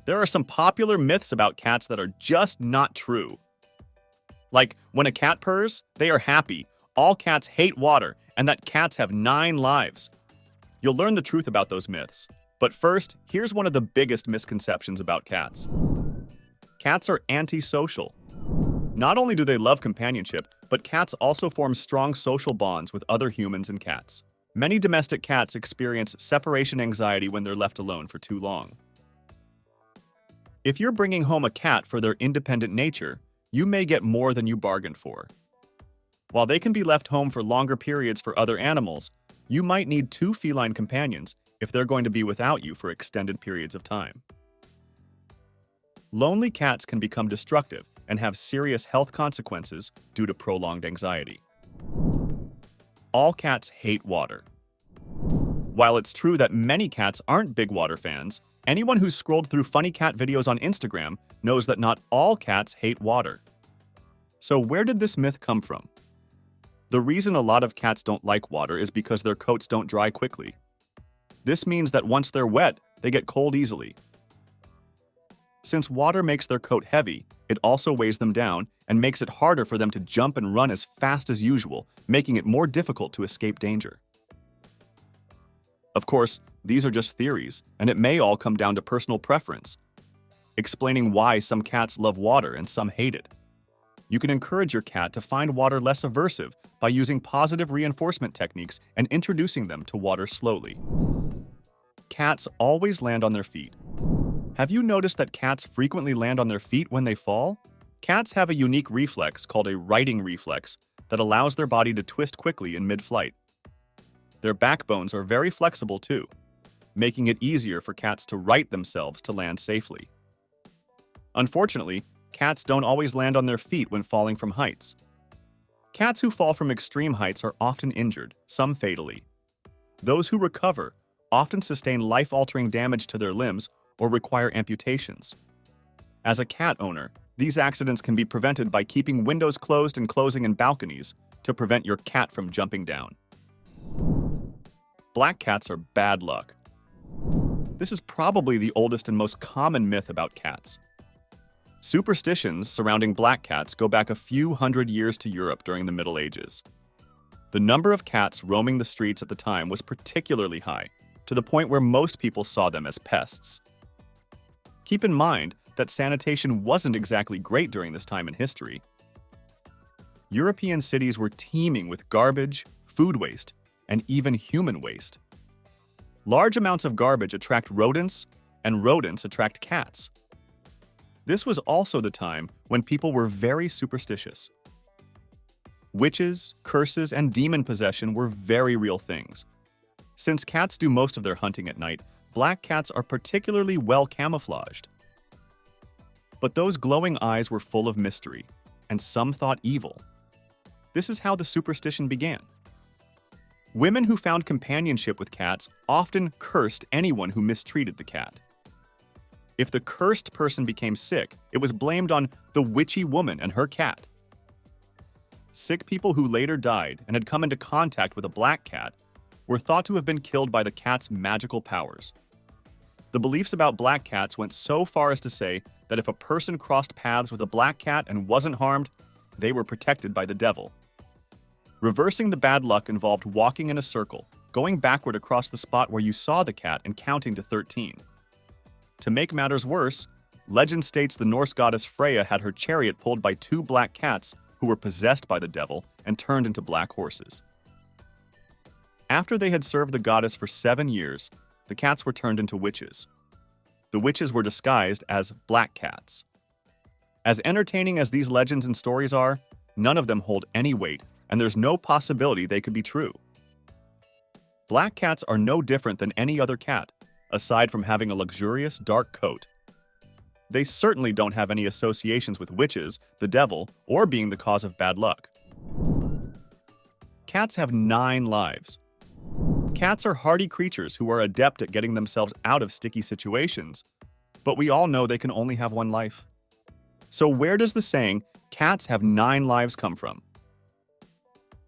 There are some popular myths about cats that are just not true. Like, when a cat purrs, they are happy, all cats hate water, and that cats have 9 lives. You'll learn the truth about those myths. But first, here's one of the biggest misconceptions about cats. Cats are antisocial. Not only do they love companionship, but cats also form strong social bonds with other humans and cats. Many domestic cats experience separation anxiety when they're left alone for too long. If you're bringing home a cat for their independent nature, you may get more than you bargained for. While they can be left home for longer periods for other animals, you might need 2 feline companions if they're going to be without you for extended periods of time. Lonely cats can become destructive and have serious health consequences due to prolonged anxiety. All cats hate water. While it's true that many cats aren't big water fans, anyone who's scrolled through funny cat videos on Instagram knows that not all cats hate water. So where did this myth come from? The reason a lot of cats don't like water is because their coats don't dry quickly. This means that once they're wet, they get cold easily. Since water makes their coat heavy, it also weighs them down and makes it harder for them to jump and run as fast as usual, making it more difficult to escape danger. Of course, these are just theories, and it may all come down to personal preference, explaining why some cats love water and some hate it. You can encourage your cat to find water less aversive by using positive reinforcement techniques and introducing them to water slowly. Cats always land on their feet. Have you noticed that cats frequently land on their feet when they fall? Cats have a unique reflex called a righting reflex that allows their body to twist quickly in mid-flight. Their backbones are very flexible too, making it easier for cats to right themselves to land safely. Unfortunately, cats don't always land on their feet when falling from heights. Cats who fall from extreme heights are often injured, some fatally. Those who recover often sustain life-altering damage to their limbs or require amputations. As a cat owner, these accidents can be prevented by keeping windows closed and closing in balconies to prevent your cat from jumping down. Black cats are bad luck. This is probably the oldest and most common myth about cats. Superstitions surrounding black cats go back a few hundred years to Europe during the Middle Ages. The number of cats roaming the streets at the time was particularly high, to the point where most people saw them as pests. Keep in mind that sanitation wasn't exactly great during this time in history. European cities were teeming with garbage, food waste, and even human waste. Large amounts of garbage attract rodents, and rodents attract cats. This was also the time when people were very superstitious. Witches, curses, and demon possession were very real things. Since cats do most of their hunting at night, black cats are particularly well camouflaged. But those glowing eyes were full of mystery, and some thought evil. This is how the superstition began. Women who found companionship with cats often cursed anyone who mistreated the cat. If the cursed person became sick, it was blamed on the witchy woman and her cat. Sick people who later died and had come into contact with a black cat were thought to have been killed by the cat's magical powers. The beliefs about black cats went so far as to say that if a person crossed paths with a black cat and wasn't harmed, they were protected by the devil. Reversing the bad luck involved walking in a circle, going backward across the spot where you saw the cat and counting to 13. To make matters worse, legend states the Norse goddess Freya had her chariot pulled by 2 black cats who were possessed by the devil and turned into black horses. After they had served the goddess for 7 years, the cats were turned into witches. The witches were disguised as black cats. As entertaining as these legends and stories are, none of them hold any weight, and there's no possibility they could be true. Black cats are no different than any other cat, aside from having a luxurious dark coat. They certainly don't have any associations with witches, the devil, or being the cause of bad luck. Cats have 9 lives. Cats are hardy creatures who are adept at getting themselves out of sticky situations, but we all know they can only have 1 life. So where does the saying, "cats have 9 lives" come from?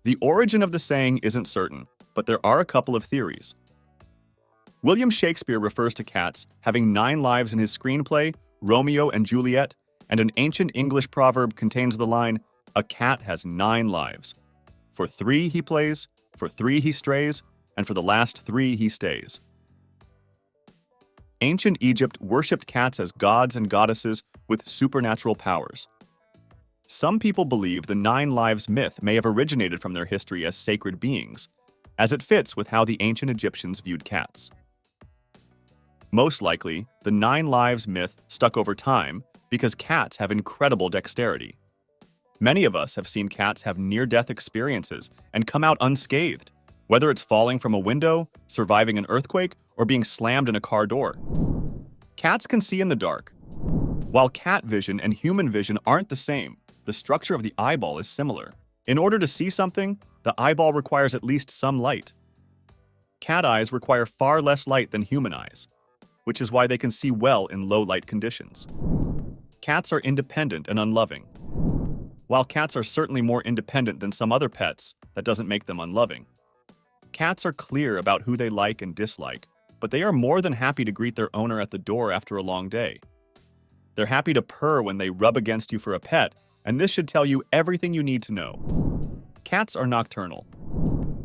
The origin of the saying isn't certain, but there are a couple of theories. William Shakespeare refers to cats having 9 lives in his screenplay, Romeo and Juliet, and an ancient English proverb contains the line, "A cat has 9 lives. For 3 he plays, for 3 he strays, and for the last 3 he stays." Ancient Egypt worshipped cats as gods and goddesses with supernatural powers. Some people believe the 9 lives myth may have originated from their history as sacred beings, as it fits with how the ancient Egyptians viewed cats. Most likely, the 9 lives myth stuck over time because cats have incredible dexterity. Many of us have seen cats have near-death experiences and come out unscathed, whether it's falling from a window, surviving an earthquake, or being slammed in a car door. Cats can see in the dark. While cat vision and human vision aren't the same, the structure of the eyeball is similar. In order to see something, the eyeball requires at least some light. Cat eyes require far less light than human eyes, which is why they can see well in low-light conditions. Cats are independent and unloving. While cats are certainly more independent than some other pets, that doesn't make them unloving. Cats are clear about who they like and dislike, but they are more than happy to greet their owner at the door after a long day. They're happy to purr when they rub against you for a pet, and this should tell you everything you need to know. Cats are nocturnal.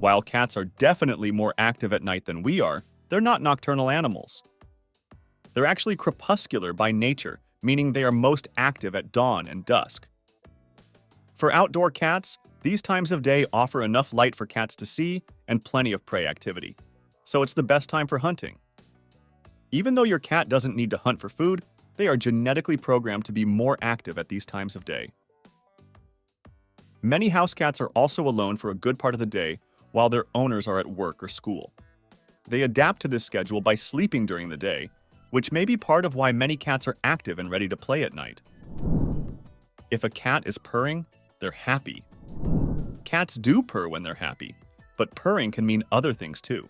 While cats are definitely more active at night than we are, they're not nocturnal animals. They're actually crepuscular by nature, meaning they are most active at dawn and dusk. For outdoor cats, these times of day offer enough light for cats to see and plenty of prey activity, so it's the best time for hunting. Even though your cat doesn't need to hunt for food, they are genetically programmed to be more active at these times of day. Many house cats are also alone for a good part of the day while their owners are at work or school. They adapt to this schedule by sleeping during the day, which may be part of why many cats are active and ready to play at night. If a cat is purring, they're happy. Cats do purr when they're happy, but purring can mean other things too.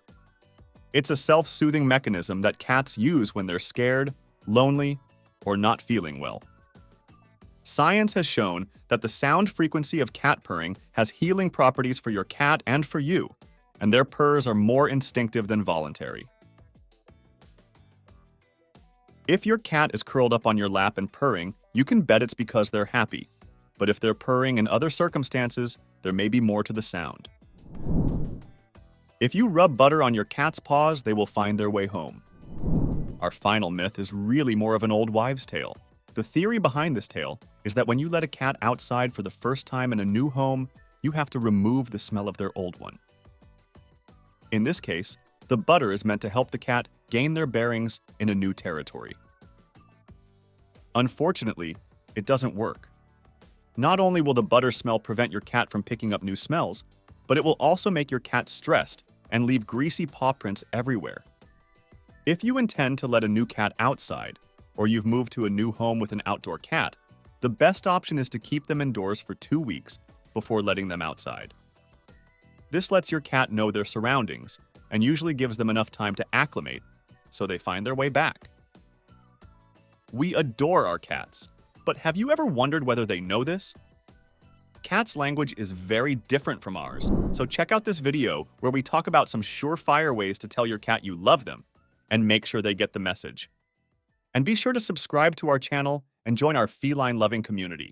It's a self-soothing mechanism that cats use when they're scared, lonely, or not feeling well. Science has shown that the sound frequency of cat purring has healing properties for your cat and for you, and their purrs are more instinctive than voluntary. If your cat is curled up on your lap and purring, you can bet it's because they're happy. But if they're purring in other circumstances, there may be more to the sound. If you rub butter on your cat's paws, they will find their way home. Our final myth is really more of an old wives' tale. The theory behind this tale is that when you let a cat outside for the first time in a new home, you have to remove the smell of their old one. In this case, the butter is meant to help the cat gain their bearings in a new territory. Unfortunately, it doesn't work. Not only will the butter smell prevent your cat from picking up new smells, but it will also make your cat stressed and leave greasy paw prints everywhere. If you intend to let a new cat outside, or you've moved to a new home with an outdoor cat, the best option is to keep them indoors for 2 weeks before letting them outside. This lets your cat know their surroundings and usually gives them enough time to acclimate so they find their way back. We adore our cats, but have you ever wondered whether they know this? Cats' language is very different from ours, so check out this video where we talk about some surefire ways to tell your cat you love them and make sure they get the message. And be sure to subscribe to our channel and join our feline loving community.